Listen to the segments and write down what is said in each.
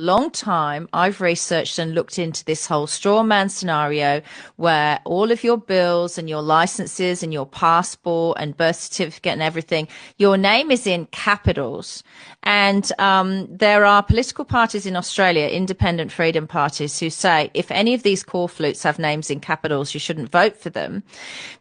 long time, I've researched and looked into this whole straw man scenario where all of your bills and your licenses and your passport and birth certificate and everything, your name is in capitals. And there are political parties in Australia, independent freedom parties, who say if any of these corflutes have names in capitals, you shouldn't vote for them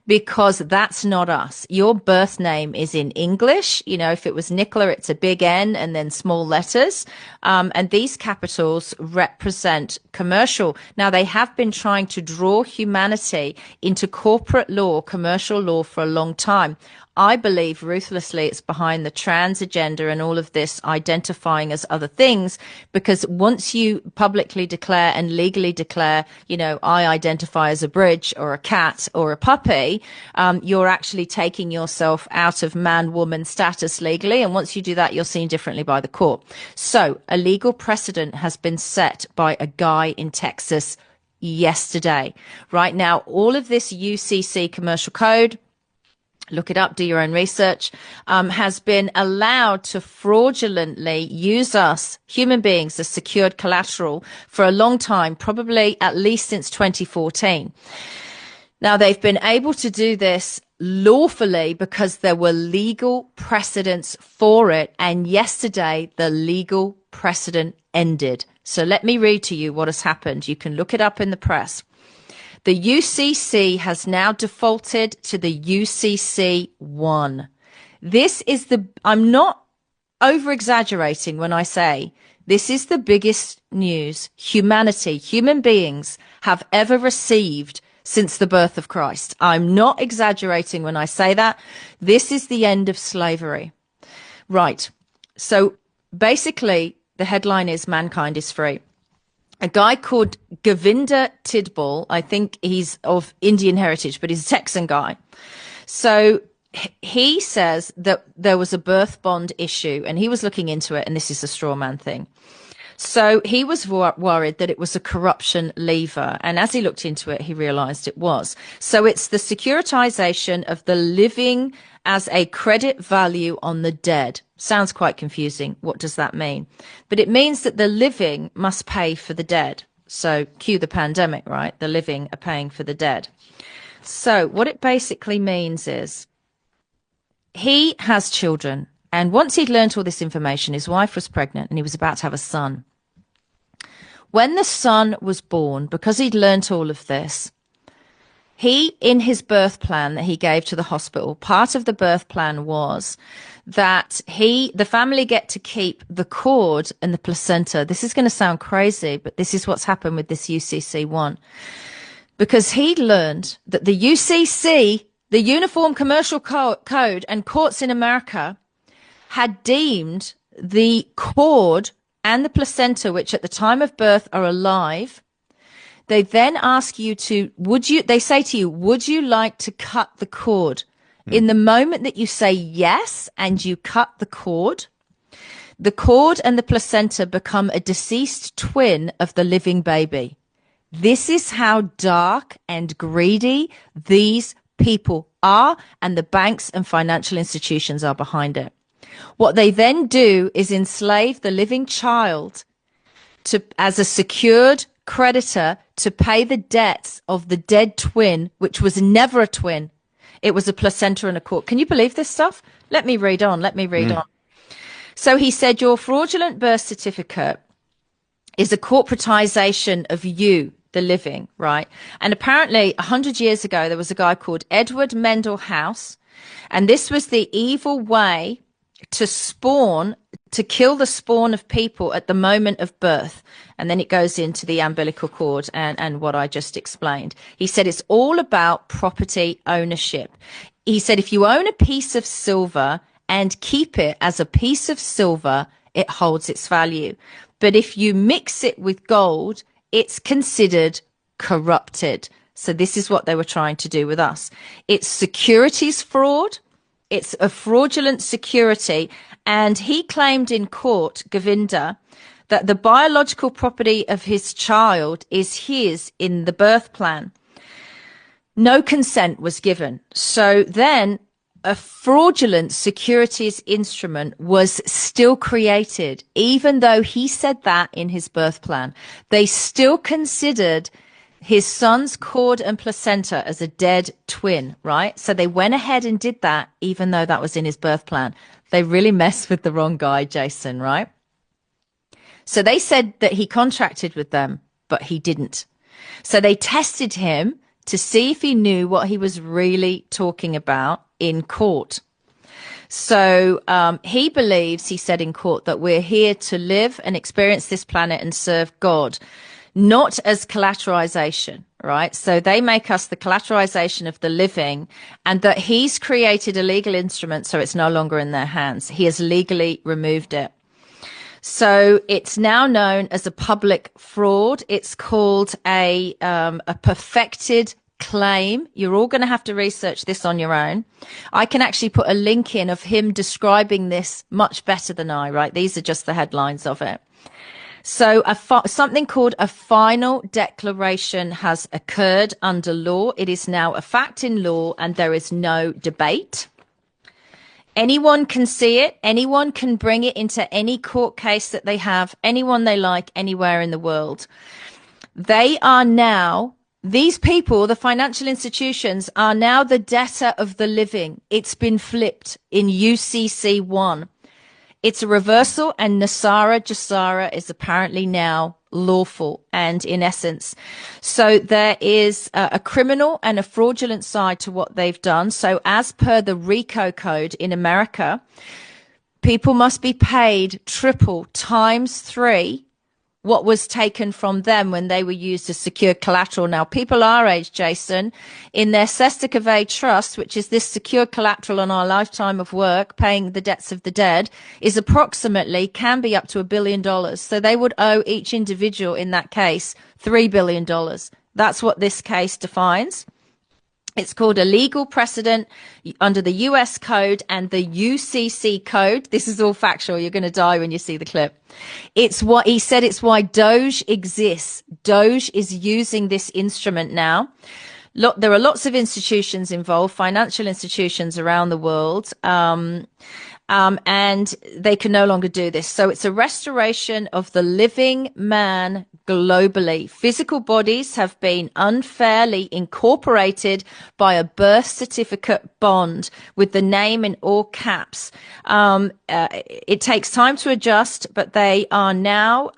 because that's not us. Your birth name is in English. You know, if it was Nicola, it's a big N and then small letters. And these capitals represent commercial. Now, they have been trying to draw humanity into corporate law, commercial law for a long time. I believe ruthlessly it's behind the trans agenda and all of this identifying as other things, because once you publicly declare and legally declare, you know, I identify as a bridge or a cat or a puppy, you're actually taking yourself out of man-woman status legally. And once you do that, you're seen differently by the court. So a legal precedent has been set by a guy in Texas yesterday. Right now, all of this UCC commercial code, look it up, do your own research, has been allowed to fraudulently use us, human beings, as secured collateral for a long time, probably at least since 2014. Now, they've been able to do this lawfully because there were legal precedents for it. And yesterday, the legal precedent ended. So let me read to you what has happened. You can look it up in the press. The UCC has now defaulted to the UCC-1. This is I'm not over-exaggerating when I say this is the biggest news humanity, human beings, have ever received since the birth of Christ. I'm not exaggerating when I say that. This is the end of slavery. Right. So basically, the headline is mankind is free. A guy called Govinda Tidball, I think he's of Indian heritage, but he's a Texan guy. So he says that there was a birth bond issue and he was looking into it, and this is a straw man thing. So he was worried that it was a corruption lever. And as he looked into it, he realized it was. So it's the securitization of the living as a credit value on the dead. Sounds quite confusing. What does that mean? But it means that the living must pay for the dead. So cue the pandemic, right? The living are paying for the dead. So what it basically means is he has children. And once he'd learned all this information, his wife was pregnant and he was about to have a son. When the son was born, because he'd learnt all of this, he, in his birth plan that he gave to the hospital, part of the birth plan was that the family get to keep the cord and the placenta. This is going to sound crazy, but this is what's happened with this UCC-1. Because he'd learned that the UCC, the Uniform Commercial Code, and courts in America had deemed the cord and the placenta, which at the time of birth are alive. They then ask you to, they say to you, would you like to cut the cord? In the moment that you say yes and you cut the cord and the placenta become a deceased twin of the living baby. This is how dark and greedy these people are, and the banks and financial institutions are behind it. What they then do is enslave the living child as a secured creditor to pay the debts of the dead twin, which was never a twin. It was a placenta and a cord. Can you believe this stuff? Let me read on. So he said, your fraudulent birth certificate is a corporatization of you, the living, right? And apparently 100 years ago, there was a guy called Edward Mendel House. And this was the evil way to kill the spawn of people at the moment of birth. And then it goes into the umbilical cord and what I just explained. He said it's all about property ownership. He said if you own a piece of silver and keep it as a piece of silver, it holds its value. But if you mix it with gold, it's considered corrupted. So this is what they were trying to do with us. It's securities fraud. It's a fraudulent security. And he claimed in court, Govinda, that the biological property of his child is his in the birth plan. No consent was given. So then a fraudulent securities instrument was still created, even though he said that in his birth plan. They still considered his son's cord and placenta as a dead twin, right? So they went ahead and did that, even though that was in his birth plan. They really messed with the wrong guy, Jason, right? So they said that he contracted with them, but he didn't. So they tested him to see if he knew what he was really talking about in court. So he believes, he said in court, that we're here to live and experience this planet and serve God, not as collateralization, right? So they make us the collateralization of the living, and that he's created a legal instrument so it's no longer in their hands. He has legally removed it. So it's now known as a public fraud. It's called a perfected claim. You're all going to have to research this on your own. I can actually put a link in of him describing this much better than I, right? These are just the headlines of it. So something called a final declaration has occurred under law. It is now a fact in law, and there is no debate. Anyone can see it. Anyone can bring it into any court case that they have, anyone they like, anywhere in the world. They are now, these people, the financial institutions, are now the debtor of the living. It's been flipped in UCC-1. It's a reversal, and Nasara Jasara is apparently now lawful, and in essence. So there is a criminal and a fraudulent side to what they've done. So as per the RICO code in America, people must be paid triple times 3 what was taken from them when they were used as secure collateral. Now, people our age, Jason, in their cesta cave trust, which is this secure collateral on our lifetime of work, paying the debts of the dead, is approximately, can be up to $1 billion. So they would owe each individual in that case $3 billion. That's what this case defines. It's called a legal precedent under the US code and the UCC code. This is all factual. You're going to die when you see the clip. It's what he said. It's why Doge exists. Doge is using this instrument now. Look, there are lots of institutions involved, financial institutions around the world. And they can no longer do this. So it's a restoration of the living man globally. Physical bodies have been unfairly incorporated by a birth certificate bond with the name in all caps. It takes time to adjust, but they are now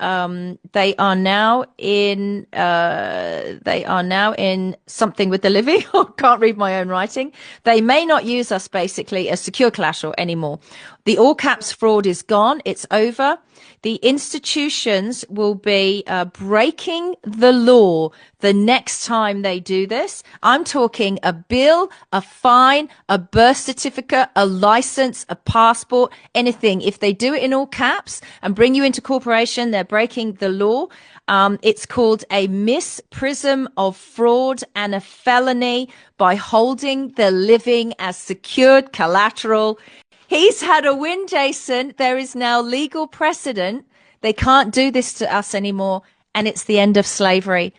in something with the living. I can't read my own writing. They may not use us basically as secure collateral anymore. The all caps fraud is gone. It's over. The institutions will be breaking the law the next time they do this. I'm talking a bill, a fine, a birth certificate, a license, a passport, anything. If they do it in all caps and bring you into corporation, they're breaking the law. It's called a misprism of fraud and a felony by holding the living as secured collateral. He's had a win, Jason. There is now legal precedent. They can't do this to us anymore. And it's the end of slavery.